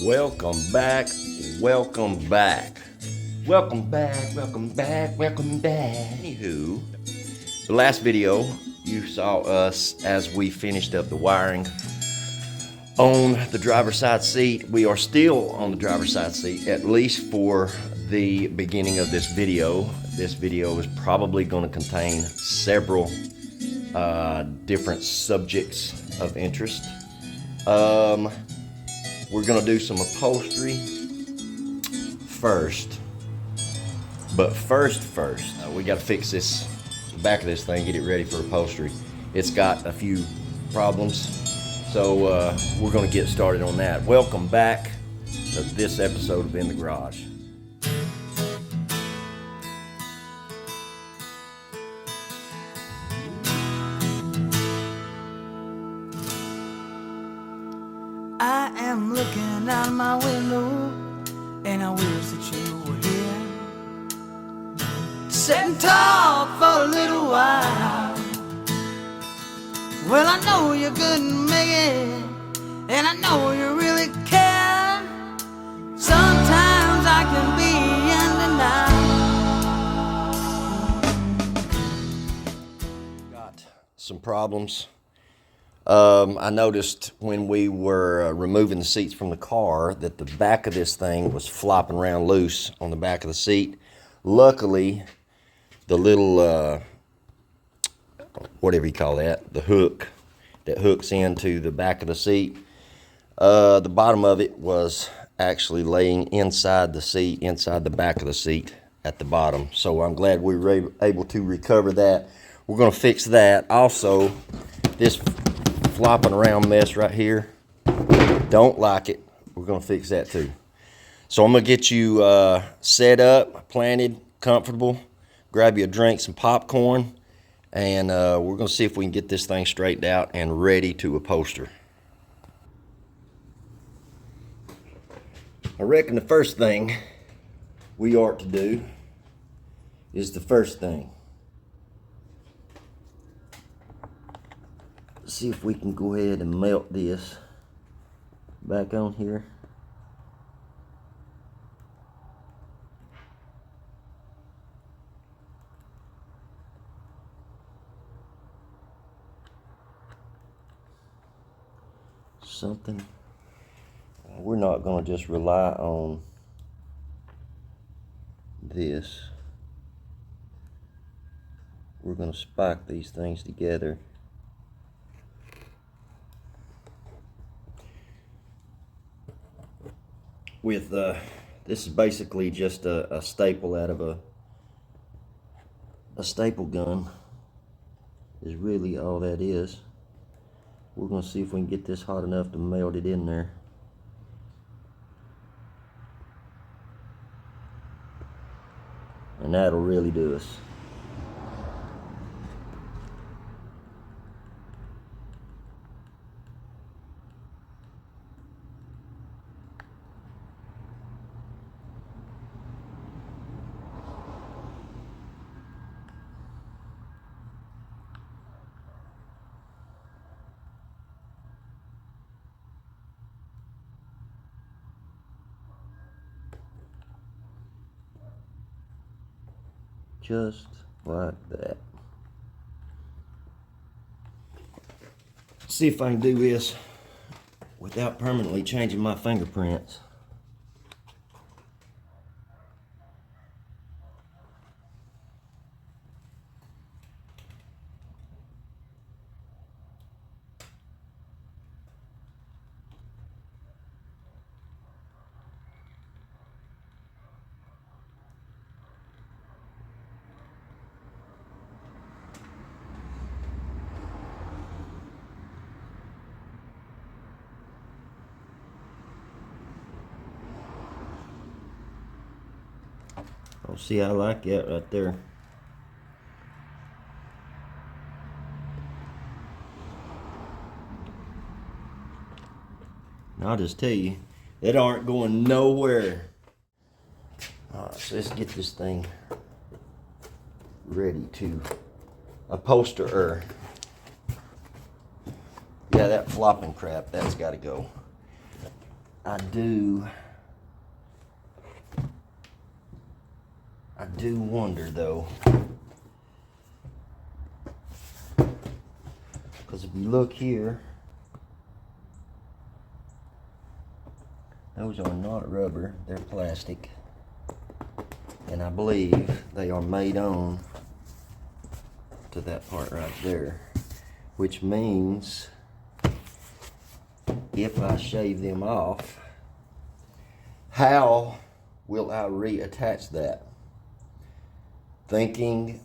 Welcome back, welcome back. Welcome back, welcome back, welcome back. Anywho, the last video you saw us as we finished up the wiring on the driver's side seat. We are still on the driver's side seat, at least for the beginning of this video. This video is probably going to contain several different subjects of interest. We're going to do some upholstery first. But first, we got to fix this back of this thing, get it ready for upholstery. It's got a few problems, so we're going to get started on that. Welcome back to this episode of In the Garage. I am looking out my window, and I wish that you were here, sitting tall for a little while. Well, I know you couldn't make it, and I know you really care. Sometimes I can be in denial. Got some problems. I noticed when we were removing the seats from the car that the back of this thing was flopping around loose on the back of the seat. Luckily, the little, whatever you call that, the hook that hooks into the back of the seat, the bottom of it was actually laying inside the seat, inside the back of the seat at the bottom. So I'm glad we were able to recover that. We're going to fix that. Also, this flopping around mess right here, don't like it. We're going to fix that too. So I'm going to get you set up, planted, comfortable. Grab you a drink, some popcorn, and we're going to see if we can get this thing straightened out and ready to upholster. I reckon the first thing we ought to do is the first thing. See if we can go ahead and melt this back on here. Something. We're not going to just rely on this. We're going to spike these things together. With this is basically just a staple out of a staple gun is really all that is. We're going to see if we can get this hot enough to melt it in there. And that'll really do us. Just like that. See if I can do this without permanently changing my fingerprints. Oh, see, I like that right there. And I'll just tell you, that aren't going nowhere. Alright, so let's get this thing ready to upholster. Yeah, that flopping crap, that's got to go. I do wonder though, because if you look here, those are not rubber, they're plastic, and I believe they are made on to that part right there, which means if I shave them off, how will I reattach that? Thinking,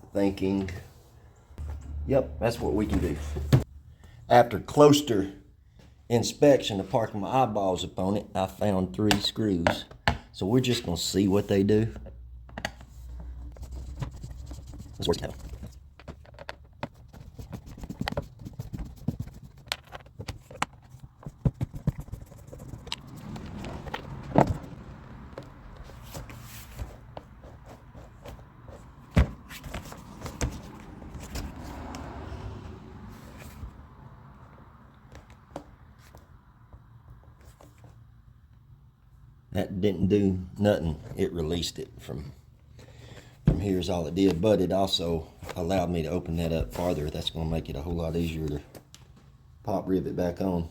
yep, that's what we can do. After closer inspection of parking my eyeballs upon it, I found 3 screws. So we're just gonna see what they do. Let's work it out. That didn't do nothing. It released it from here is all it did, but it also allowed me to open that up farther. That's going to make it a whole lot easier to pop rivet back on.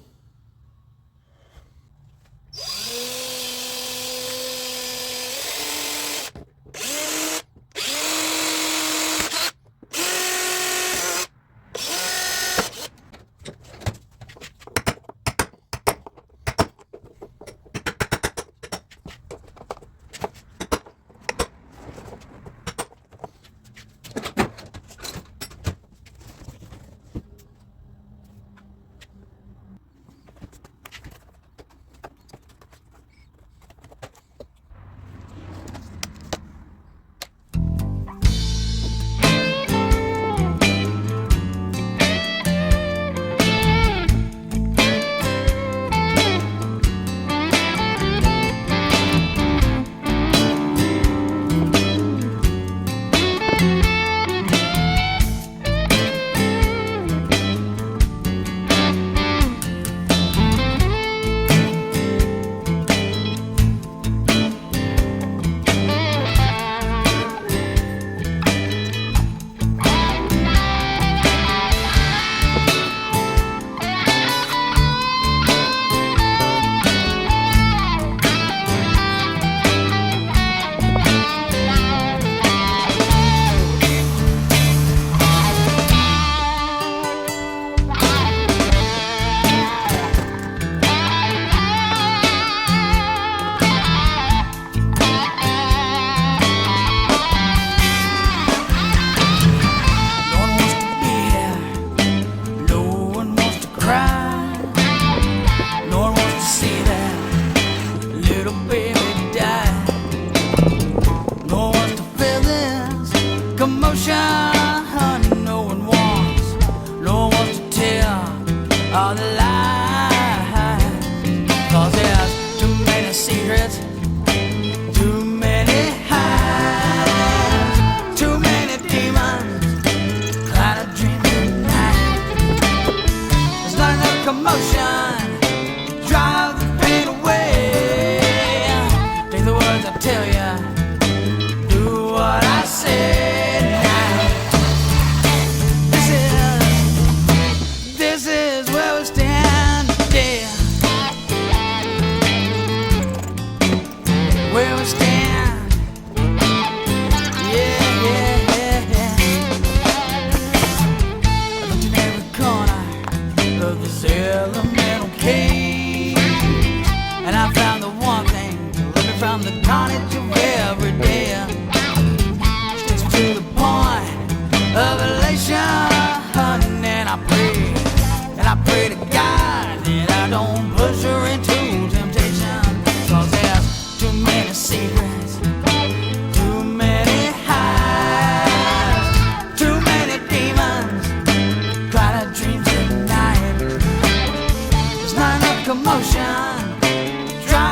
Commotion, drive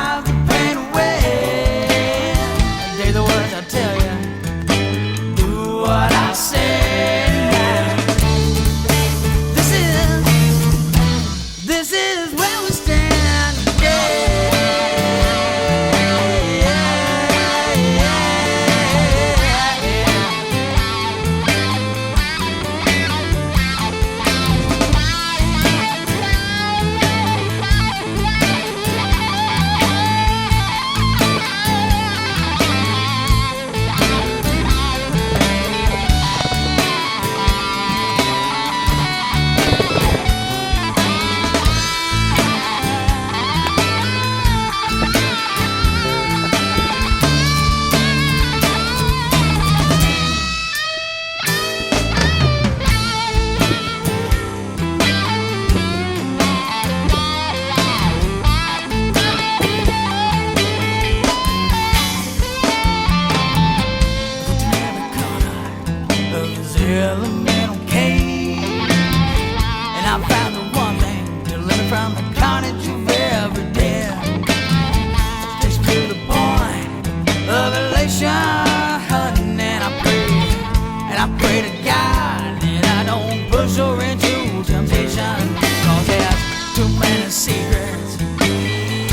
secrets.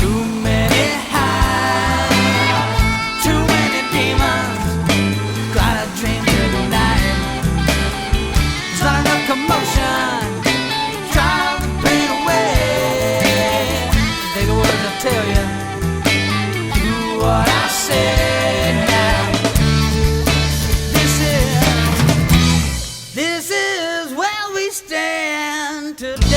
Too many highs, too many demons. Gotta dream tonight. There's not enough commotion. Drive the pain away. Take the words I tell you. Do what I say now. This is where we stand today.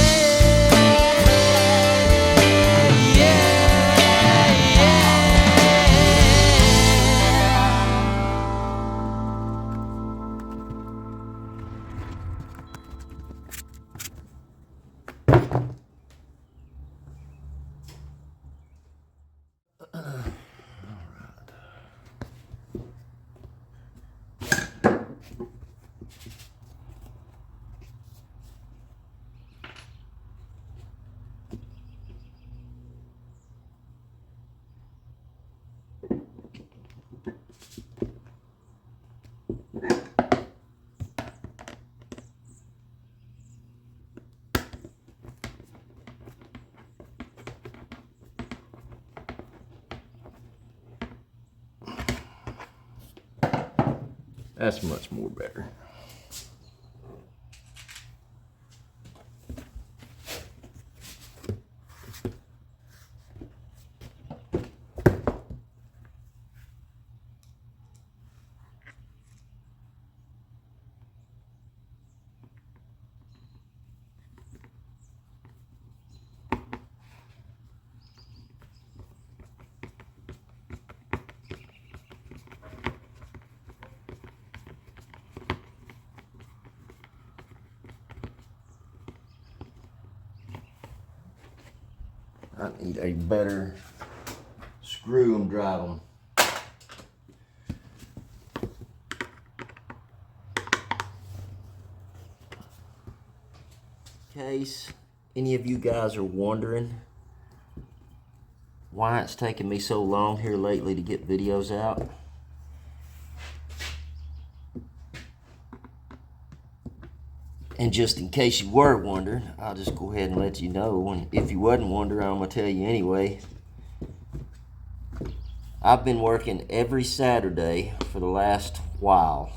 That's much more better. I need a better screw and drive them. In case any of you guys are wondering why it's taking me so long here lately to get videos out, and just in case you were wondering, I'll just go ahead and let you know. And if you wasn't wondering, I'm going to tell you anyway. I've been working every Saturday for the last while.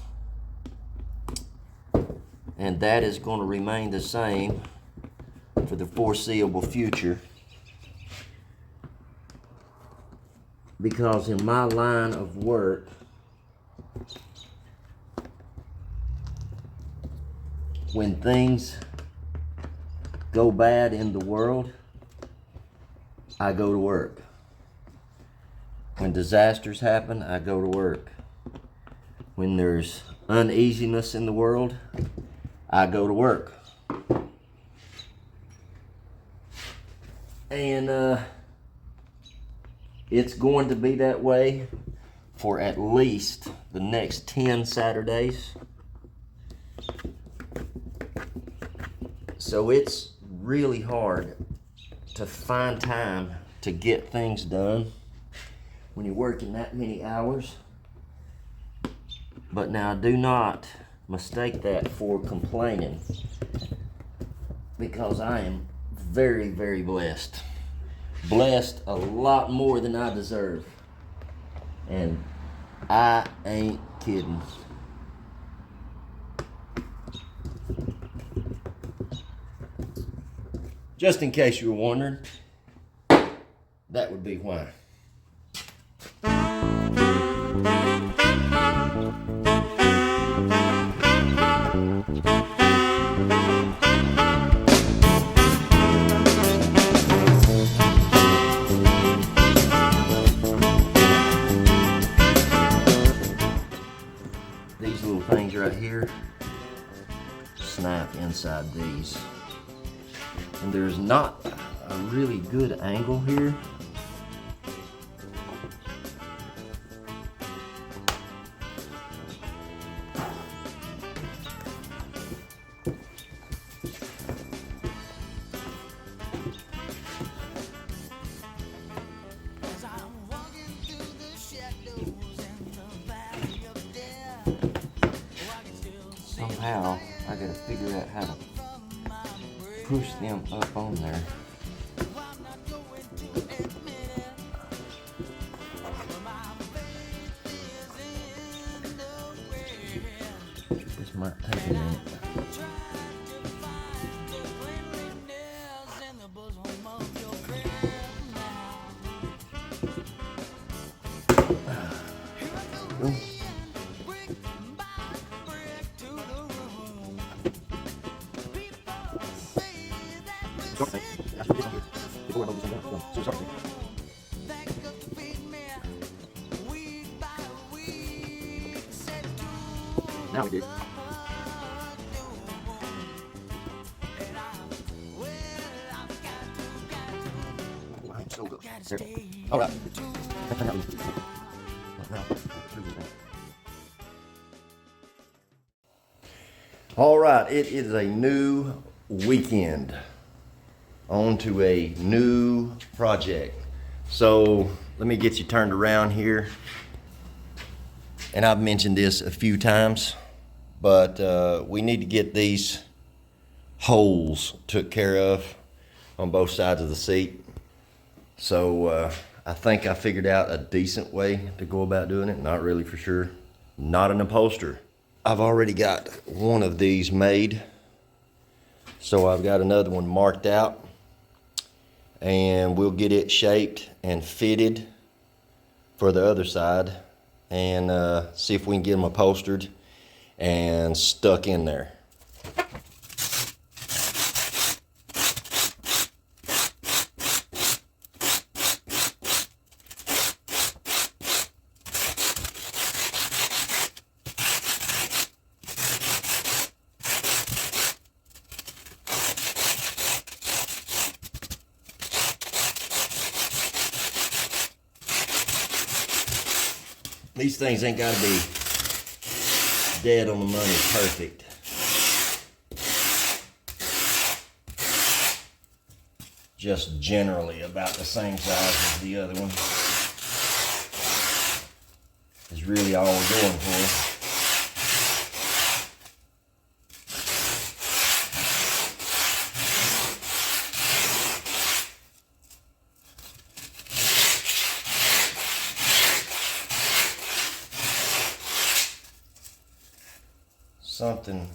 And that is going to remain the same for the foreseeable future. Because in my line of work, when things go bad in the world, I go to work. When disasters happen, I go to work. When there's uneasiness in the world, I go to work. And it's going to be that way for at least the next 10 Saturdays. So it's really hard to find time to get things done when you're working that many hours. But now do not mistake that for complaining, because I am very, very blessed. Blessed a lot more than I deserve. And I ain't kidding. Just in case you were wondering, that would be why. These little things right here snap inside these. And there's not a really good angle here. Somehow I gotta figure out how to push them up on there. Now we do. So good. All right. All right, it is a new weekend. On to a new project. So let me get you turned around here. And I've mentioned this a few times, but we need to get these holes took care of on both sides of the seat. So I think I figured out a decent way to go about doing it. Not really for sure. Not an upholsterer. I've already got one of these made. So I've got another one marked out. And we'll get it shaped and fitted for the other side. And see if we can get them upholstered and stuck in there. These things ain't gotta be dead on the money perfect. Just generally about the same size as the other one is really all we're going for. Something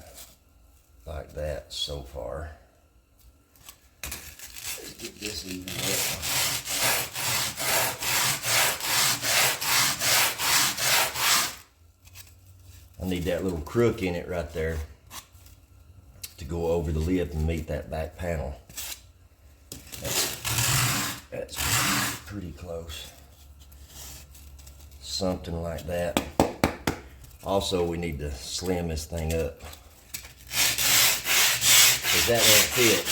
like that so far. Let's get this even up. I need that little crook in it right there to go over the lip and meet that back panel. That's pretty close. Something like that. Also, we need to slim this thing up, because that won't fit.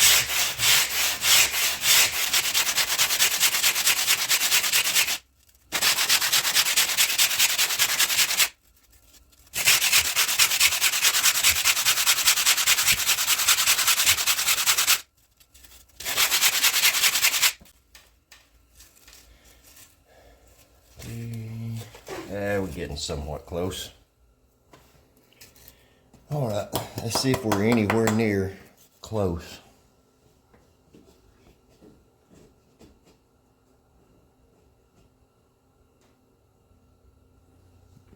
We're getting somewhat close. All right, let's see if we're anywhere near close.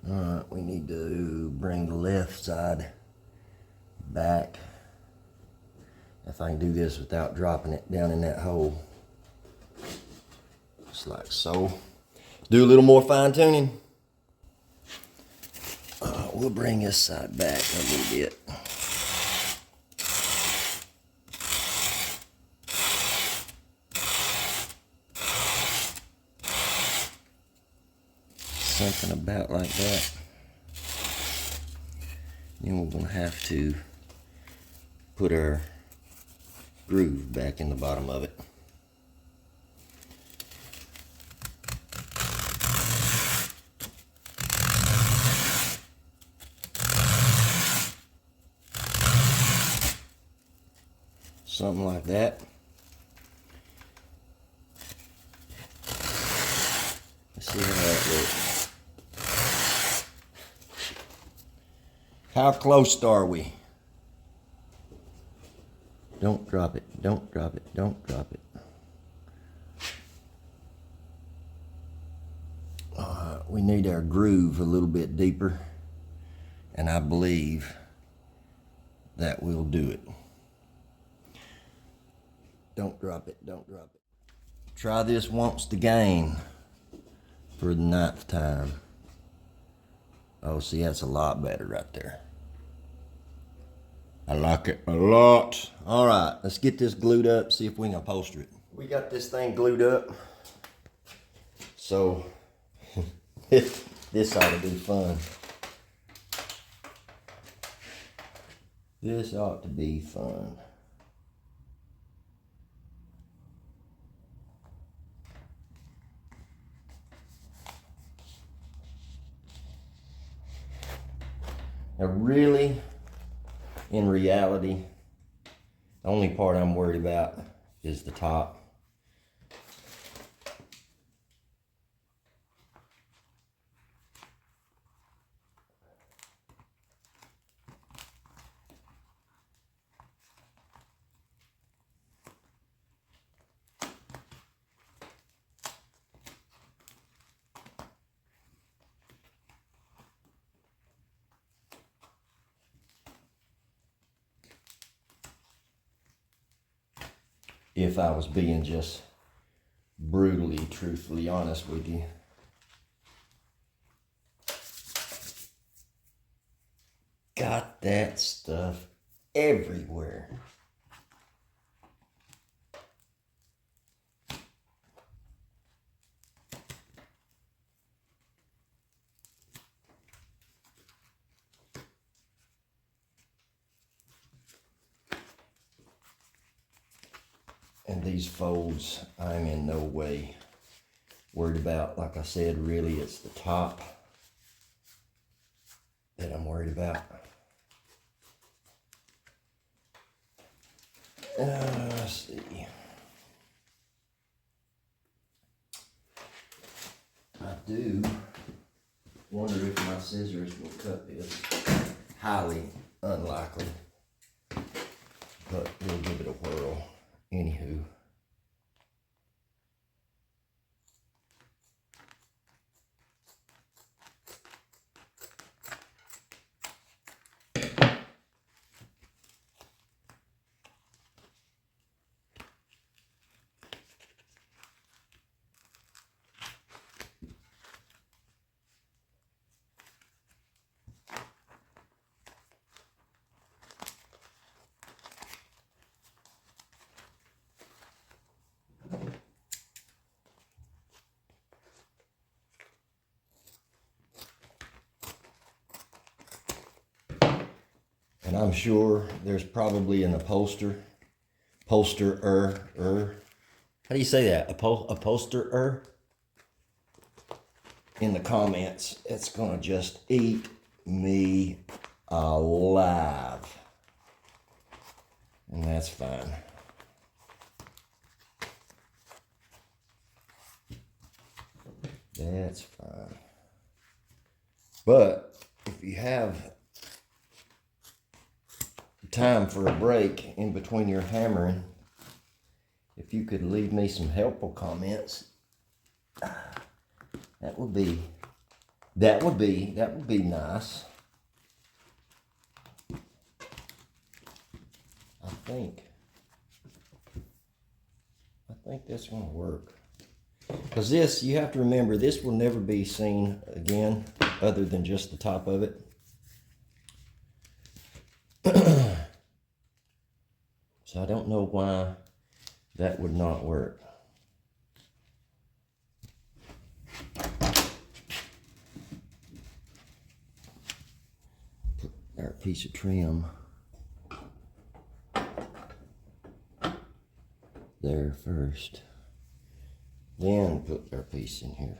All right, we need to bring the left side back. If I can do this without dropping it down in that hole. Just like so. Do a little more fine tuning. We'll bring this side back a little bit. Something about like that. Then we're going to have to put our groove back in the bottom of it. Something like that. Let's see how that looks. How close are we? Don't drop it, don't drop it, don't drop it. We need our groove a little bit deeper, and I believe that will do it. Don't drop it, don't drop it. Try this once again for the 9th time. Oh, see, that's a lot better right there. I like it a lot. All right, let's get this glued up, see if we can upholster it. We got this thing glued up. So, this ought to be fun. This ought to be fun. Now really, in reality, the only part I'm worried about is the top. If I was being just brutally, truthfully honest with you. Got that stuff everywhere. And these folds, I'm in no way worried about. Like I said, really it's the top that I'm worried about. Let's see. I do wonder if my scissors will cut this. Highly unlikely, but we'll give it a whirl. Anywho. And I'm sure there's probably an upholsterer. How do you say that? Upholsterer? In the comments. It's gonna just eat me alive. And that's fine. That's fine. But if you have time for a break in between your hammering, if you could leave me some helpful comments, that would be nice. I think that's gonna work. Because this, you have to remember, this will never be seen again other than just the top of it. So I don't know why that would not work. Put our piece of trim there first. Then put our piece in here.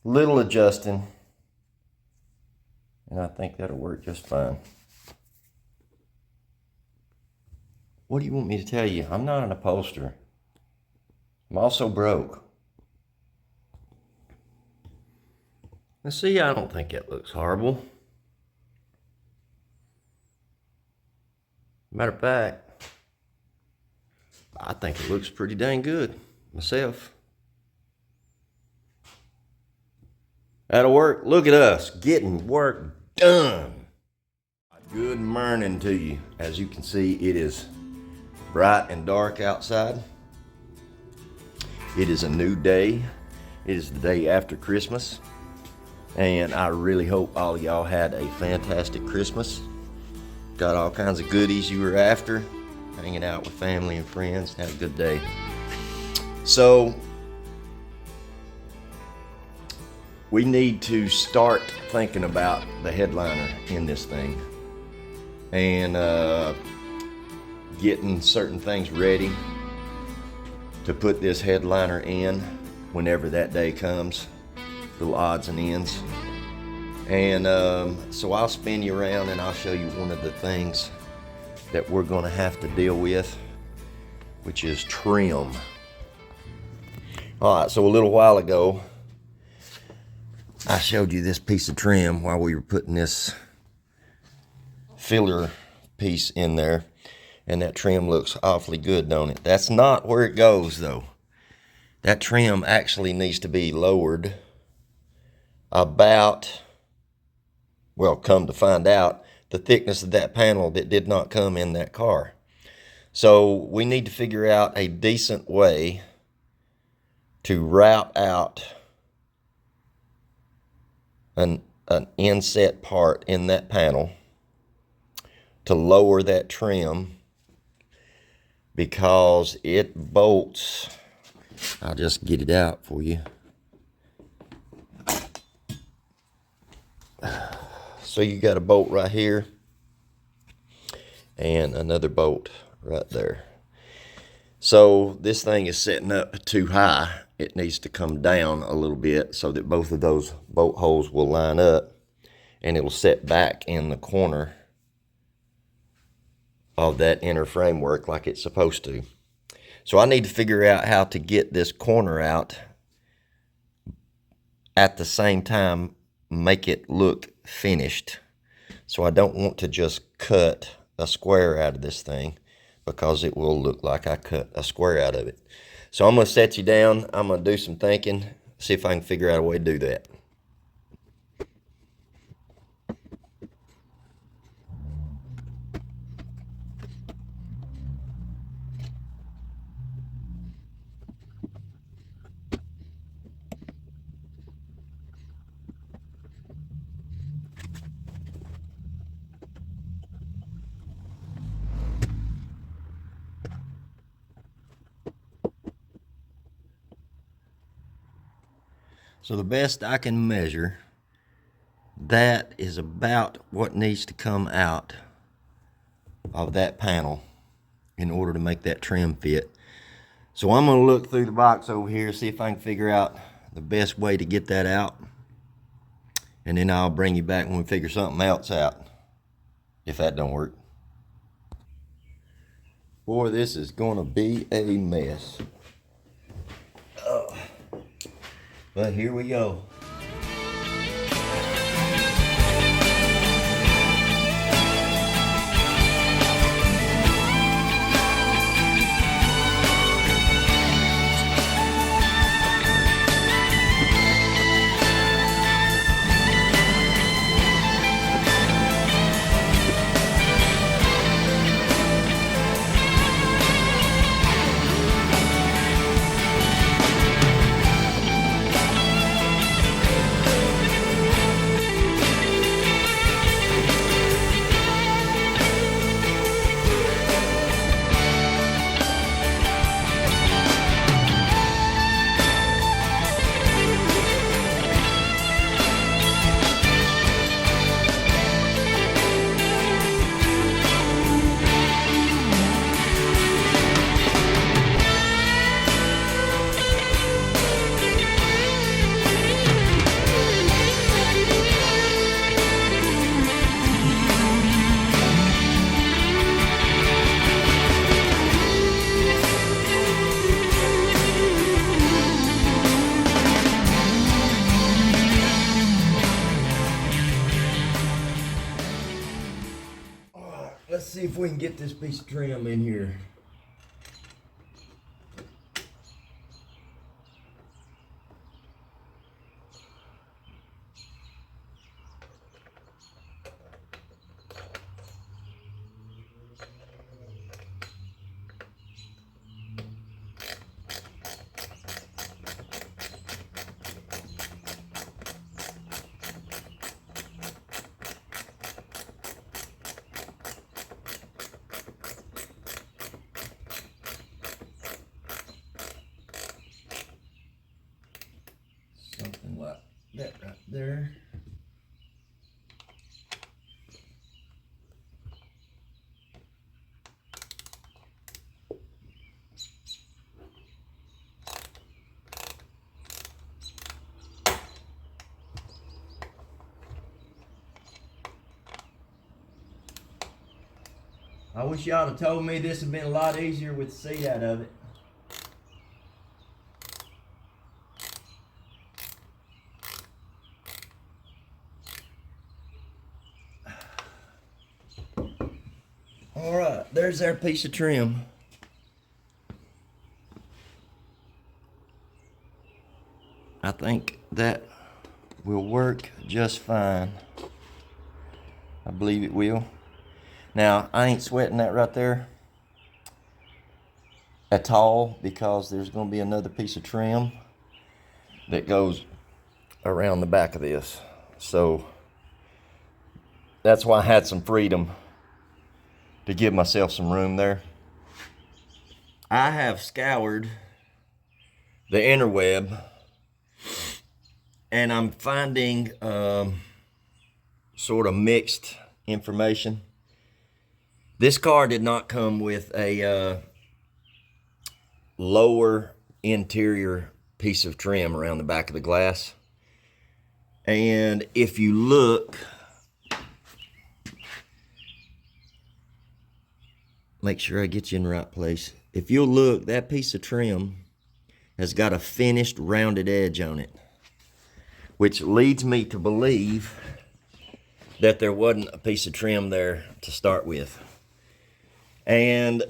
Little adjusting, and I think that'll work just fine. What do you want me to tell you? I'm not an upholsterer. I'm also broke. Now see, I don't think it looks horrible. Matter of fact, I think it looks pretty dang good myself. That'll work. Look at us getting work done. Good morning to you. As you can see, it is bright and dark outside. It is a new day. It is the day after Christmas. And I really hope all of y'all had a fantastic Christmas. Got all kinds of goodies you were after. Hanging out with family and friends. Had a good day. So, we need to start thinking about the headliner in this thing. And getting certain things ready to put this headliner in whenever that day comes. Little odds and ends. And so I'll spin you around and I'll show you one of the things that we're going to have to deal with, which is trim. All right, so a little while ago, I showed you this piece of trim while we were putting this filler piece in there, and that trim looks awfully good, don't it? That's not where it goes, though. That trim actually needs to be lowered about, well, come to find out, the thickness of that panel that did not come in that car. So we need to figure out a decent way to route out an inset part in that panel to lower that trim, because it bolts. I'll just get it out for you. So you got a bolt right here and another bolt right there. So this thing is setting up too high. It needs to come down a little bit so that both of those bolt holes will line up, and it'll set back in the corner of that inner framework like it's supposed to. So I need to figure out how to get this corner out, at the same time make it look finished. So I don't want to just cut a square out of this thing, because it will look like I cut a square out of it. So I'm going to set you down. I'm going to do some thinking, see if I can figure out a way to do that. So the best I can measure, that is about what needs to come out of that panel in order to make that trim fit. So I'm going to look through the box over here, see if I can figure out the best way to get that out. And then I'll bring you back when we figure something else out, if that don't work. Boy, this is going to be a mess. But here we go. Let's see if we can get this piece of trim in here. there. I wish y'all had told me this had been a lot easier with the seat out of it. All right, there's our piece of trim. I think that will work just fine. I believe it will. Now, I ain't sweating that right there at all because there's going to be another piece of trim that goes around the back of this. So that's why I had some freedom to give myself some room there. I have scoured the interweb and I'm finding sort of mixed information. This car did not come with a lower interior piece of trim around the back of the glass. And if you look, make sure I get you in the right place. If you'll look, that piece of trim has got a finished rounded edge on it, which leads me to believe that there wasn't a piece of trim there to start with. And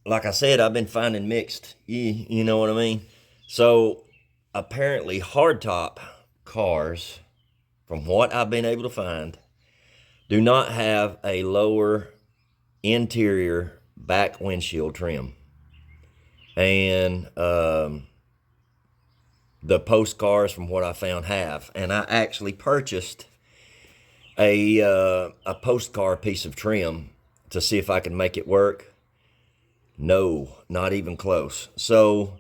like I said, I've been finding mixed, you know what I mean? So apparently hardtop cars, from what I've been able to find, do not have a lower interior back windshield trim. And the post cars, from what I found, have. And I actually purchased a post car piece of trim to see if I could make it work. No, not even close. So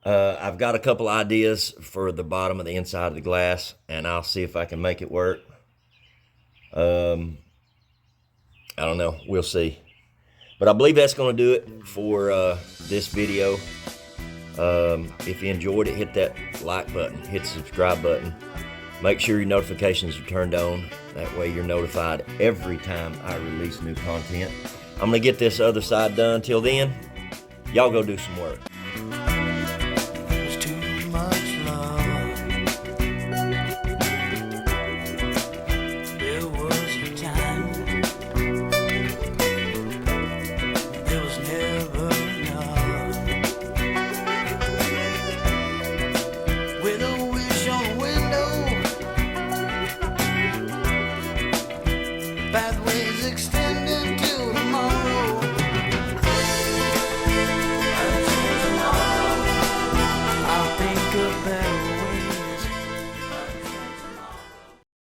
I've got a couple ideas for the bottom of the inside of the glass, and I'll see if I can make it work. I don't know. We'll see. But I believe that's going to do it for this video. If you enjoyed it, hit that like button, hit the subscribe button. Make sure your notifications are turned on. That way you're notified every time I release new content. I'm going to get this other side done. Till then, y'all go do some work. There's too much love. There was a time. There was never enough. With a wish on a window, pathways extended.